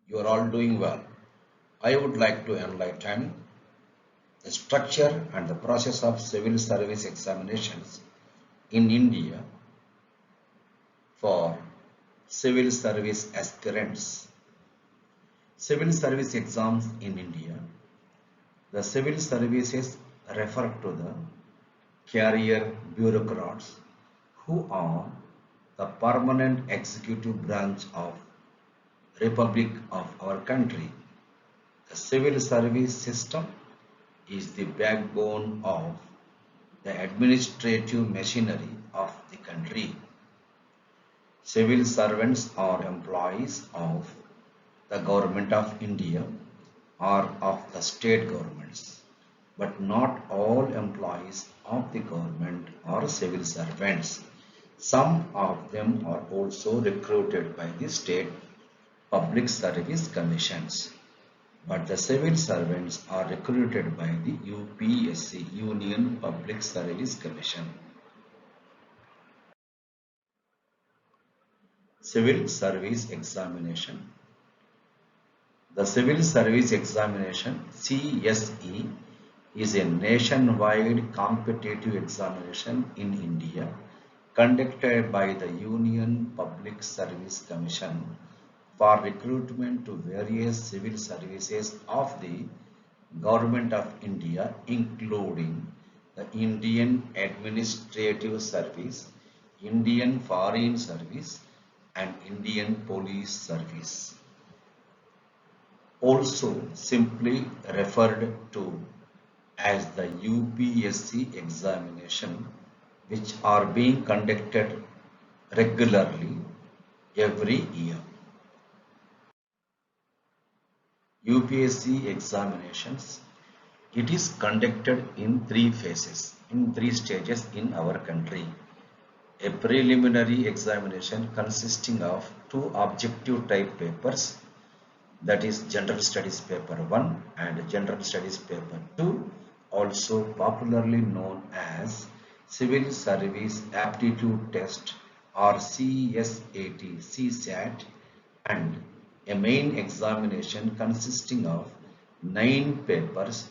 You are all doing well. I would like to enlighten the structure and the process of civil service examinations in India for civil service aspirants. Civil service exams in India. The civil services refer to the career bureaucrats who are the permanent executive branch of Republic of our country. The civil service system is the backbone of the administrative machinery of the country. Civil servants are employees of the government of India or of the state governments, but not all employees of the government are civil servants. Some of them are also recruited by the state public service commissions. But the civil servants are recruited by the UPSC, Union Public Service Commission. Civil Service Examination. The Civil Service Examination CSE is a nationwide competitive examination in India conducted by the Union Public Service Commission for recruitment to various civil services of the Government of India, including the Indian Administrative Service, Indian Foreign Service, and Indian Police Service. Also simply referred to as the UPSC examination, which are being conducted regularly every year. UPSC examinations, it is conducted in three phases, in three stages in our country. A preliminary examination consisting of two objective type papers, that is General Studies paper 1 and General Studies paper 2, also popularly known as Civil Service Aptitude Test or CSAT, CSAT, and a main examination consisting of 9 papers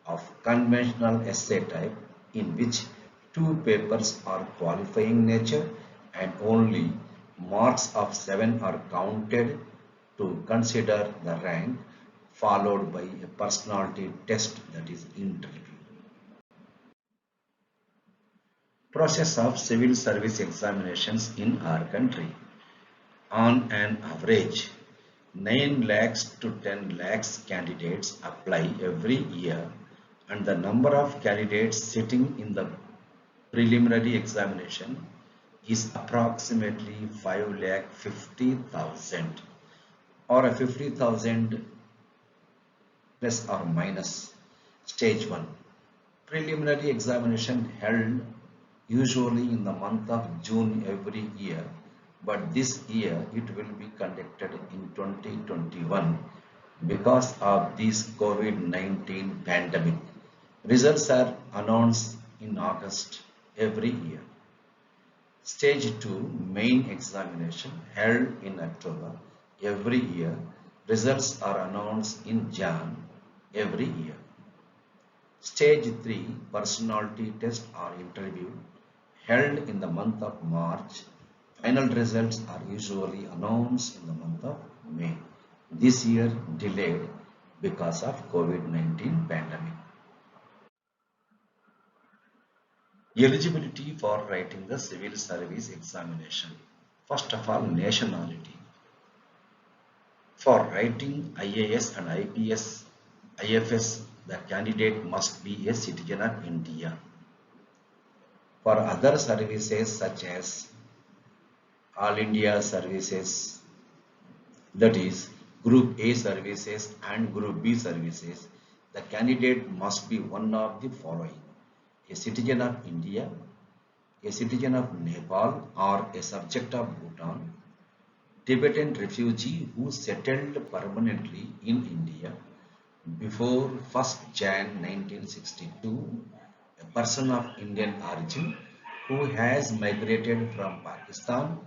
of conventional essay type, in which 2 papers are qualifying nature and only marks of 7 are counted to consider the rank, followed by a personality test, that is interview. Process of civil service examinations in our country. On an average, 9 lakhs to 10 lakhs candidates apply every year, and the number of candidates sitting in the preliminary examination is approximately 5 lakh 50,000 or a 50,000 plus or minus. Stage 1. Preliminary examination held usually in the month of June every year, but this year it will be conducted in 2021 because of this COVID-19 pandemic. Results are announced in August every year. Stage 2 main examination held in October every year. Results are announced in Jan every year. Stage 3 personality test or interview held in the month of March. Final results are usually announced in the month of May. This year delayed because of COVID-19 pandemic. Eligibility for writing the civil service examination. First of all, nationality. For writing IAS and IPS, IFS, the candidate must be a citizen of India. For other services such as All India services, that is Group A services and Group B services, the candidate must be one of the following: a citizen of India, a citizen of Nepal or a subject of Bhutan, Tibetan refugee who settled permanently in India before 1st Jan 1962, a person of Indian origin who has migrated from Pakistan,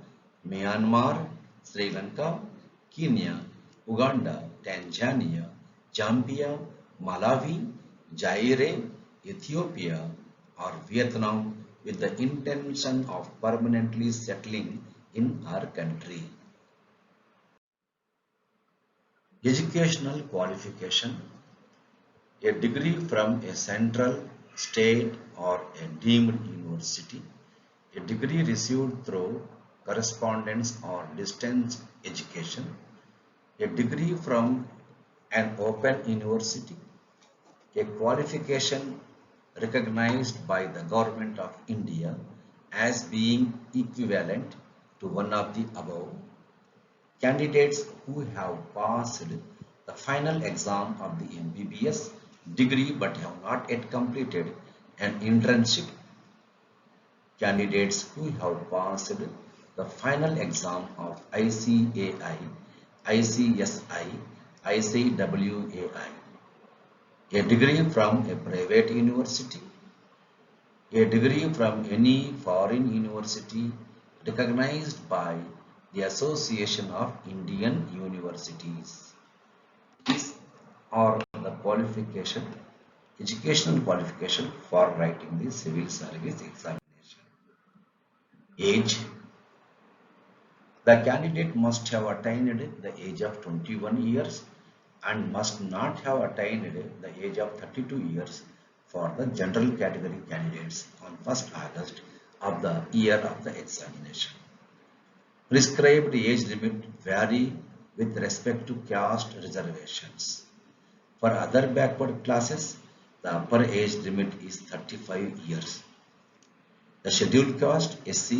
Myanmar, Sri Lanka, Kenya, Uganda, Tanzania, Zambia, Malawi, Zaire, Ethiopia, or Vietnam with the intention of permanently settling in our country. Educational qualification: a degree from a central, state, or a deemed university, a degree received through correspondence or distance education, a degree from an open university, a qualification recognized by the Government of India as being equivalent to one of the above. Candidates who have passed the final exam of the MBBS degree but have not yet completed an internship. Candidates who have passed the final exam of ICAI, ICSI, ICWAI, a degree from a private university, a degree from any foreign university recognized by the Association of Indian Universities. These are the educational qualification for writing the civil service examination. Age: the candidate must have attained the age of 21 years and must not have attained the age of 32 years for the general category candidates on 1st August of the year of the examination. Prescribed age limit vary with respect to caste reservations. For other backward classes, the upper age limit is 35 years. The scheduled caste SC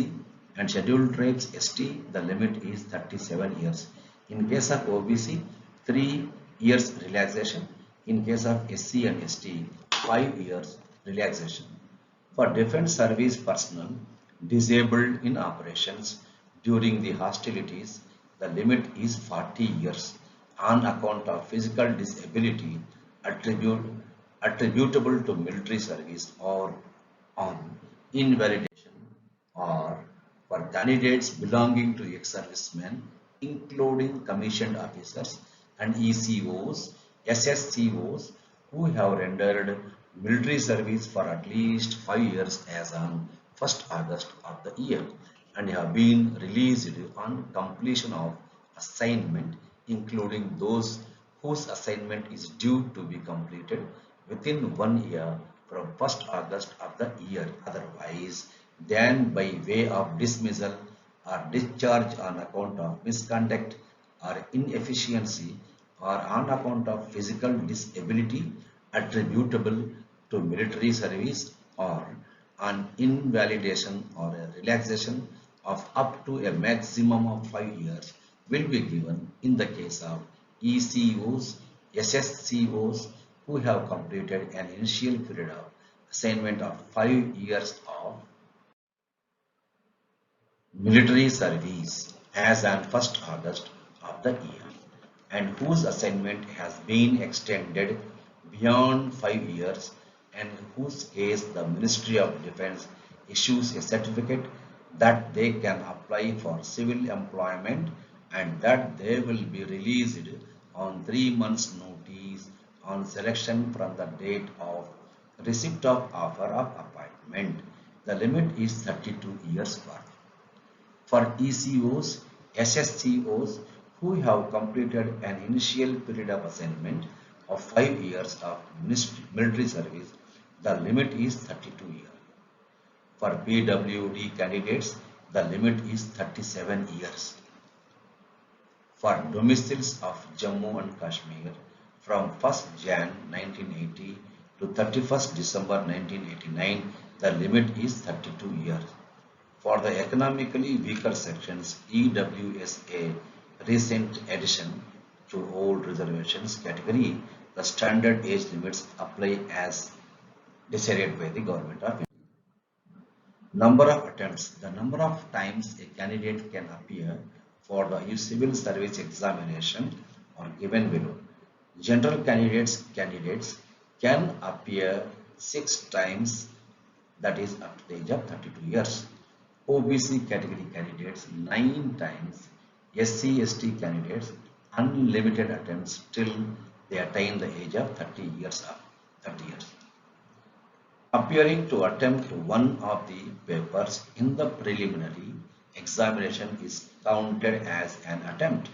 and scheduled tribes ST, the limit is 37 years. In case of OBC, 3 years relaxation. In case of SC and ST, 5 years relaxation. For defense service personnel disabled in operations during the hostilities, the limit is 40 years on account of physical disability attributable to military service or on invalidation, or for candidates belonging to ex-servicemen, including commissioned officers and ECOs, SSCOs who have rendered military service for at least 5 years as on 1st August of the year and have been released on completion of assignment, including those whose assignment is due to be completed within 1 year from 1st August of the year otherwise than by way of dismissal or discharge on account of misconduct or inefficiency or on account of physical disability attributable to military service or an invalidation or a relaxation of up to a maximum of 5 years will be given in the case of ECOs, SSCOs who have completed an initial period of assignment of 5 years of military service as on 1st August of the year and whose assignment has been extended beyond 5 years and in whose case the Ministry of Defense issues a certificate that they can apply for civil employment and that they will be released on 3 months notice on selection from the date of receipt of offer of appointment. The limit is 32 years for ECOs, SSCOs who have completed an initial period of assignment of 5 years of military service, the limit is 32 years. For PWD candidates, the limit is 37 years. For domiciles of Jammu and Kashmir from 1st Jan 1980 to 31st December 1989, the limit is 32 years. For the economically weaker sections, EWSA recent addition to old reservations category, the standard age limits apply as decided by the Government of India. Number of attempts. The number of times a candidate can appear for the civil service examination are given below. General candidates can appear 6 times, that is up to the age of 32 years. OBC category candidates 9 times, SC/ST candidates unlimited attempts till they attain the age of 30 years. Appearing to attempt one of the papers in the preliminary examination is counted as an attempt,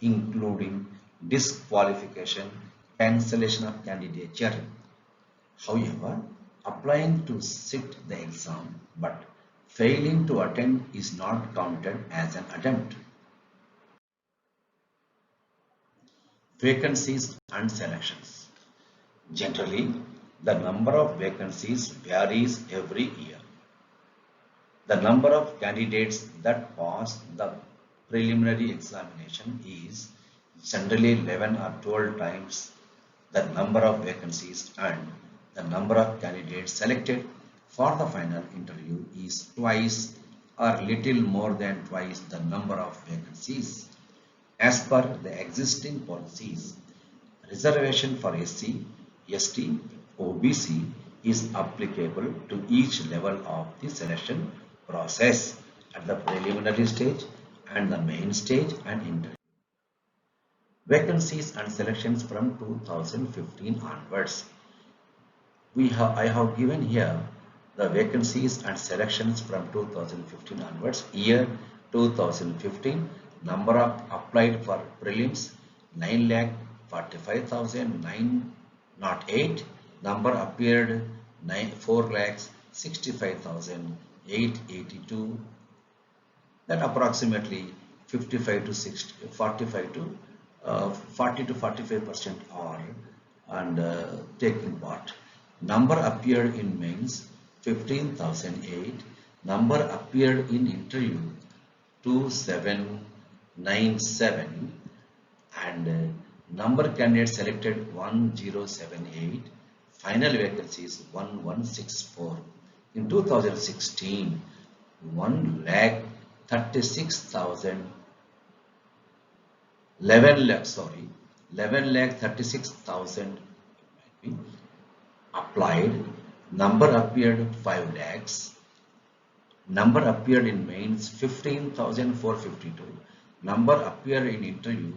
including disqualification, cancellation of candidature. However, applying to sit the exam but failing to attend is not counted as an attempt. Vacancies and selections. Generally, the number of vacancies varies every year. The number of candidates that pass the preliminary examination is generally 11 or 12 times the number of vacancies, and the number of candidates selected for the final interview is twice or little more than twice the number of vacancies. As per the existing policies, reservation for SC, ST, OBC is applicable to each level of the selection process at the preliminary stage and the main stage and interview. Vacancies and selections from 2015 onwards. I have given here the vacancies and selections from 2015 onwards. Year 2015, number of applied for prelims 9,45,908, number appeared 4,65,882, that approximately 55 to 60, 45 to 40 to 45% are and taking part. Number appeared in mains 15,008. Number appeared in interview 2797, and number candidates selected 1078. Final vacancies 1164. In 2016, 1,36,000 11 lakh 36,000 applied. Number appeared 5 lakhs. Number appeared in mains 15,452. Number appeared in interview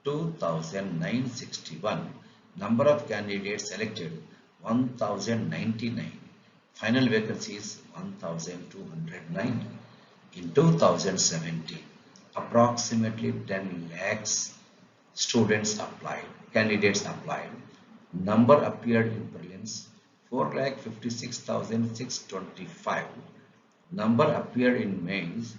2,961. Number of candidates selected 1,099. Final vacancies 1,209. In 2017, approximately 10 lakhs candidates applied. Number appeared in prelims 4,56,625. Number appeared in mains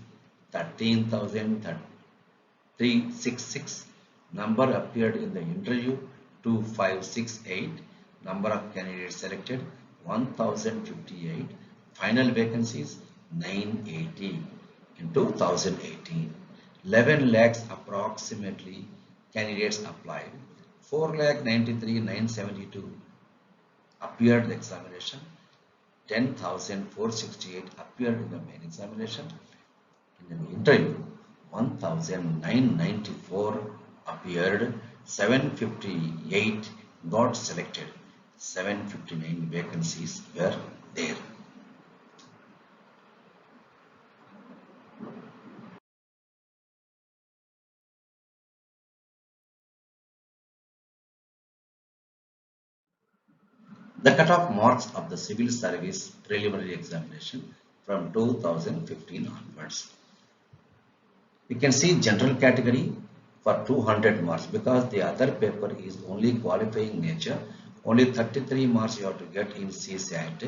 13,366. Number appeared in the interview 2,568. Number of candidates selected 1,058. Final vacancies 980. In 2018, 11 lakhs approximately candidates applied. 4,93,972 appeared the examination. 10,468 appeared in the main examination. In the interview, 1,994 appeared. 758 got selected. 759 vacancies were there. The cutoff marks of the civil service preliminary examination from 2015 onwards. We can see general category for 200 marks, because the other paper is only qualifying nature. Only 33 marks you have to get in CSAT,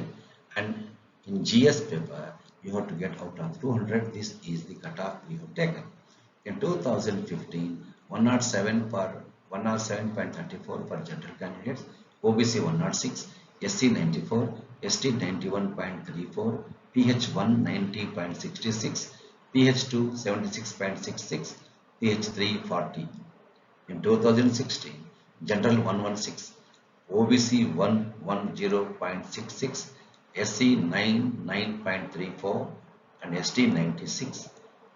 and in GS paper you have to get out of 200. This is the cutoff we have taken. In 2015, 107 for 107.34 for general candidates, OBC 106, SC 94, ST 91.34, PH 190.66, PH2 76.66, PH3 40. In 2016, General 116, OBC 110.66, SC 99.34, and ST 96,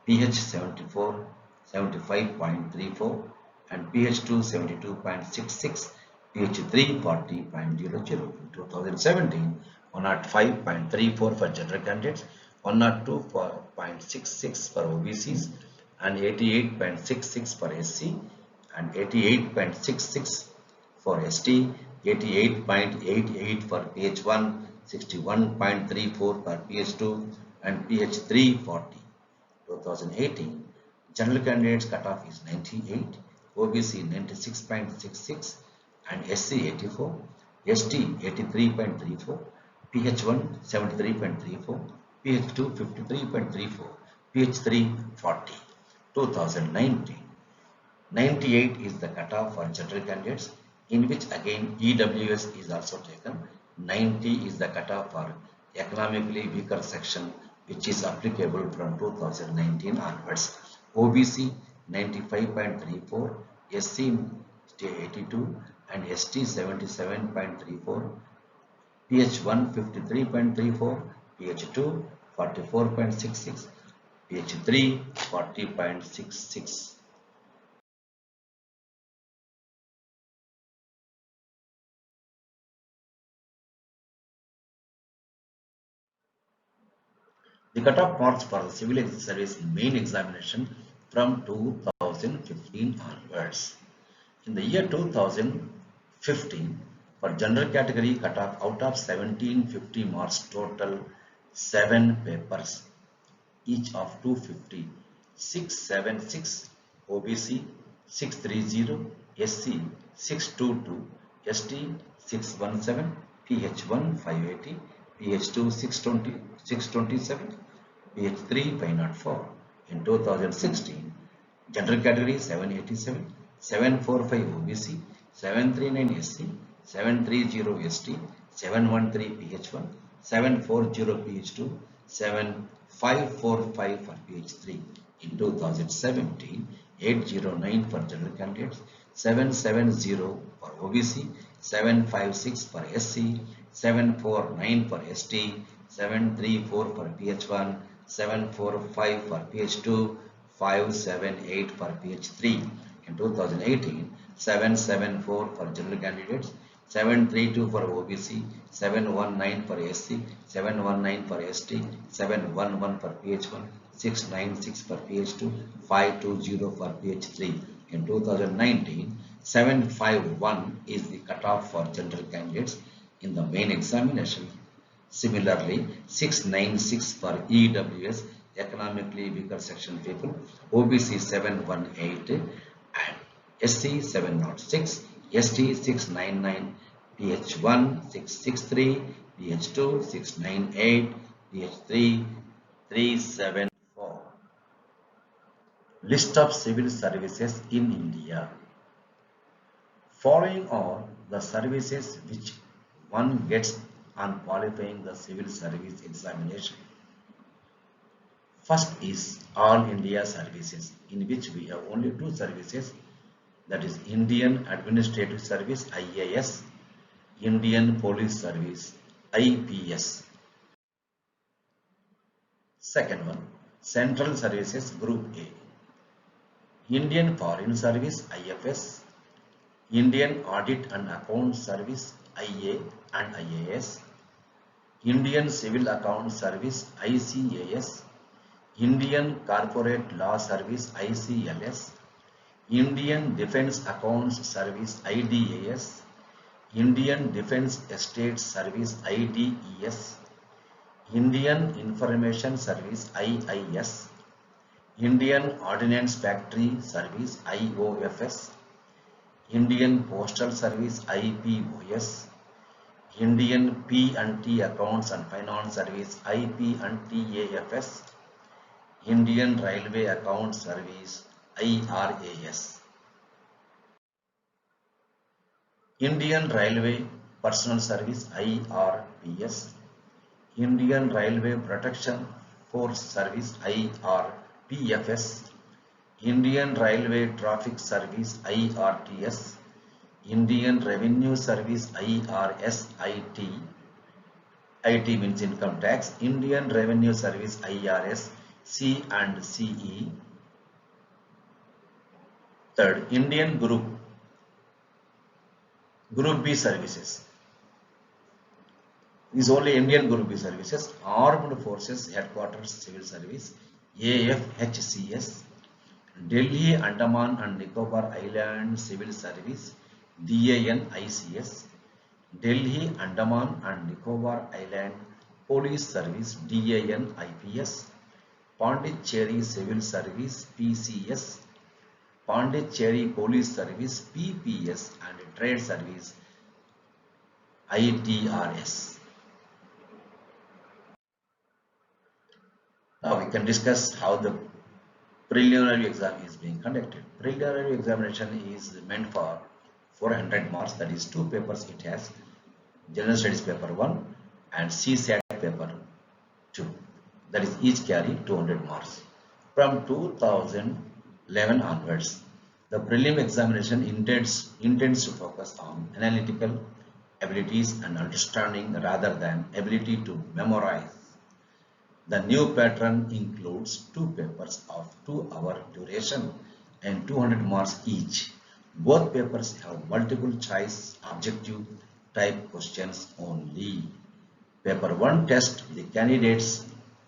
PH 74, 75.34, and PH2 72.66, PH3 40.00. In 2017, 105.34 for general candidates, 102.66 for OBCs, and 88.66 for SC, and 88.66 for ST, 88.88 for PH1, 61.34 for PH2 and PH3 40. 2018 general candidates cutoff is 98, OBC 96.66 and SC 84, ST 83.34, PH1 73.34, PH2 53.34, PH3 40. 2019 98 is the cutoff for general candidates, in which again EWS is also taken. 90 is the cutoff for economically weaker section, which is applicable from 2019 onwards. OBC 95.34, SC 82 and ST 77.34, PH1 53.34, PH2 44.66, PH3 40.66. The cutoff marks for the civil service main examination from 2015 onwards. In the year 2015, for general category cutoff out of 1750 marks total 7 papers, each of 250, 676, OBC 630, SC 622, ST 617, PH1 580, PH2 620, 627, PH3 504. In 2016, general category 787, 745 OBC, 739 SC, 730 ST, 713 PH1, 740 PH2, 7545 for PH3. In 2017, 809 for general candidates, 770 for OBC, 756 for SC, 749 for ST, 734 for PH1, 745 for PH2, 578 for PH3. In 2018, 774 for general candidates, 732 for OBC, 719 for SC, 719 for ST, 711 for PH1, 696 for PH2, 520 for PH3. In 2019, 751 is the cutoff for general candidates in the main examination. Similarly, 696 for EWS, economically weaker section people, OBC 718 and SC 706, ST 699, PH1 663, PH2 698, PH3 374. List of civil services in India. Following are the services which one gets on qualifying the civil service examination. First is All India Services, in which we have only two services, that is Indian Administrative Service IAS, Indian Police Service IPS. Second one, Central Services Group A, Indian Foreign Service IFS, Indian Audit and Account Service IA and IAS, Indian Civil Account Service ICAS, Indian Corporate Law Service ICLS, Indian Defence Accounts Service IDAS, Indian Defence Estate Service IDES, Indian Information Service IIS, Indian Ordnance Factory Service IOFS, Indian Postal Service IPOS, Indian P&T Accounts and Finance Service IP&TAFS, Indian Railway Account Service IRAS, Indian Railway Personnel Service IRPS, Indian Railway Protection Force Service IRPFS, Indian Railway Traffic Service IRTS, Indian Revenue Service IRSIT, IT means income tax, Indian Revenue Service IRS, C and CE. Third, Indian Group B services. Is only Indian Group B services, Armed Forces Headquarters Civil Service, AFHCS, Delhi, Andaman and Nicobar Island Civil Service, DANICS. Delhi, Andaman and Nicobar Island Police Service, DANIPS. Pondicherry Civil Service, PCS. Pondicherry Police Service, PPS. And Trade Service, ITRS. Now we can discuss how the preliminary exam is being conducted. Preliminary examination is meant for 400 marks, that is two papers it has, General Studies paper 1 and CSAT paper 2, that is each carry 200 marks. From 2011 onwards, the prelim examination intends to focus on analytical abilities and understanding rather than ability to memorize. The new pattern includes two papers of 2-hour duration and 200 marks each. Both papers have multiple choice objective type questions only. Paper 1 tests the candidate's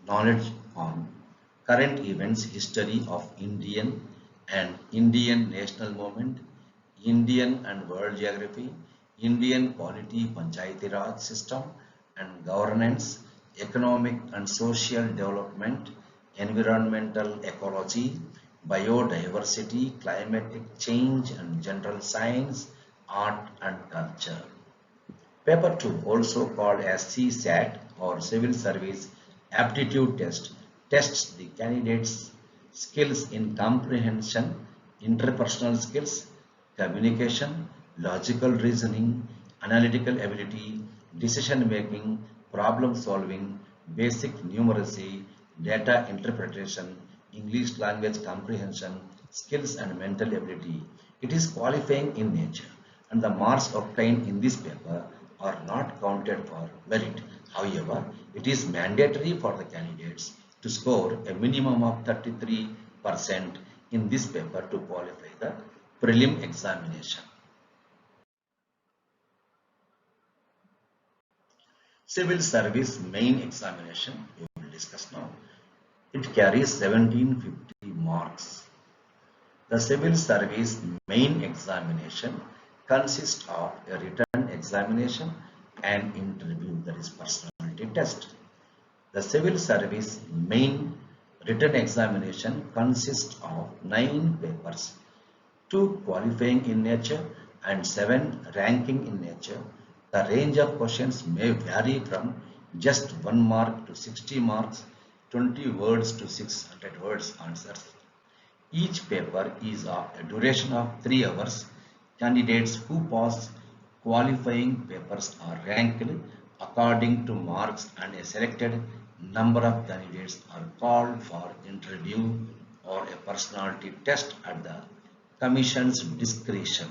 knowledge on current events, history of Indian and Indian national movement, Indian and world geography, Indian polity panchayati raj system and governance, economic and social development, environmental ecology, biodiversity, climatic change and general science, art and culture. Paper 2, also called as CSAT or Civil Service Aptitude Test, tests the candidate's skills in comprehension, interpersonal skills, communication, logical reasoning, analytical ability, decision making, problem solving, basic numeracy, data interpretation, English language comprehension, skills and mental ability. It is qualifying in nature, and the marks obtained in this paper are not counted for merit. However, it is mandatory for the candidates to score a minimum of 33% in this paper to qualify the prelim examination. Civil Service Main Examination we will discuss now. It carries 1750 marks. The Civil Service Main Examination consists of a written examination and interview, that is personality test. The Civil Service Main Written Examination consists of 9 papers, 2 qualifying in nature and 7 ranking in nature. The range of questions may vary from just 1 mark to 60 marks, 20 words to 600 words answers. Each paper is of a duration of 3 hours. Candidates who pass qualifying papers are ranked according to marks, and a selected number of candidates are called for interview or a personality test at the Commission's discretion.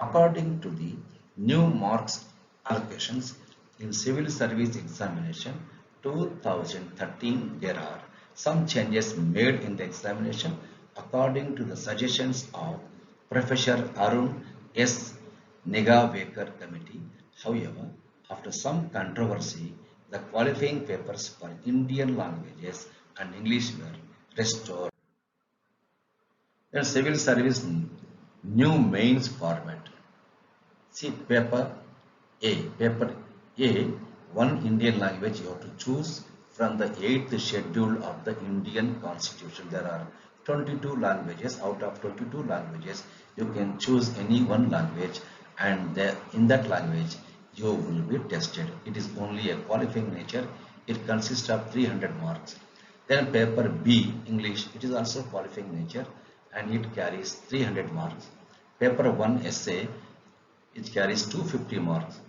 According to the new marks allocations in Civil Service Examination 2013, there are some changes made in the examination according to the suggestions of Professor Arun S. Negavekar Committee. However, after some controversy, the qualifying papers for Indian languages and English were restored. Then Civil Service new mains format. See paper A. Paper A, one Indian language you have to choose from the 8th schedule of the Indian Constitution. There are 22 languages. Out of 22 languages, you can choose any one language, and in that language you will be tested. It is only a qualifying nature. It consists of 300 marks. Then paper B, English, it is also qualifying nature and it carries 300 marks. Paper 1, essay, it carries 250 marks.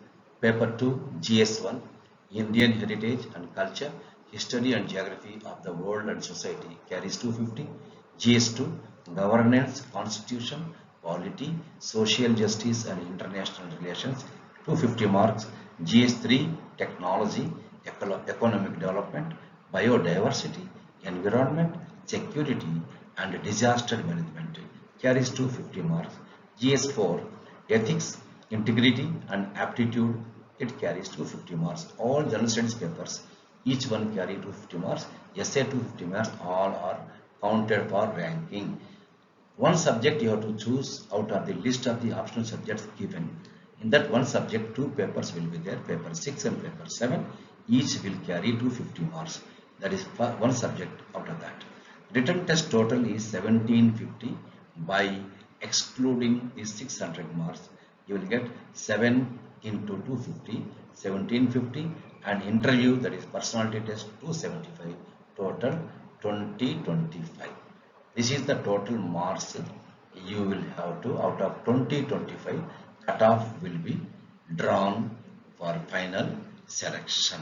Paper 2, GS1, Indian Heritage and Culture, History and Geography of the World and Society, carries 250. GS2, Governance, Constitution, Polity, Social Justice and International Relations, 250 marks. GS3, Technology, Economic Development, Biodiversity, Environment, Security and Disaster Management, carries 250 marks. GS4, Ethics, Integrity and Aptitude, it carries 250 marks. All general studies papers, each one carry 250 marks. Essay 250 marks, all are counted for ranking. One subject you have to choose out of the list of the optional subjects given. In that one subject, two papers will be there, paper 6 and paper 7. Each will carry 250 marks. That is for one subject out of that. Written test total is 1750. By excluding the 600 marks, you will get 7 into 250, 1750, and interview, that is personality test, 275, total 2025. This is the total marks you will have to, out of 2025, cutoff will be drawn for final selection.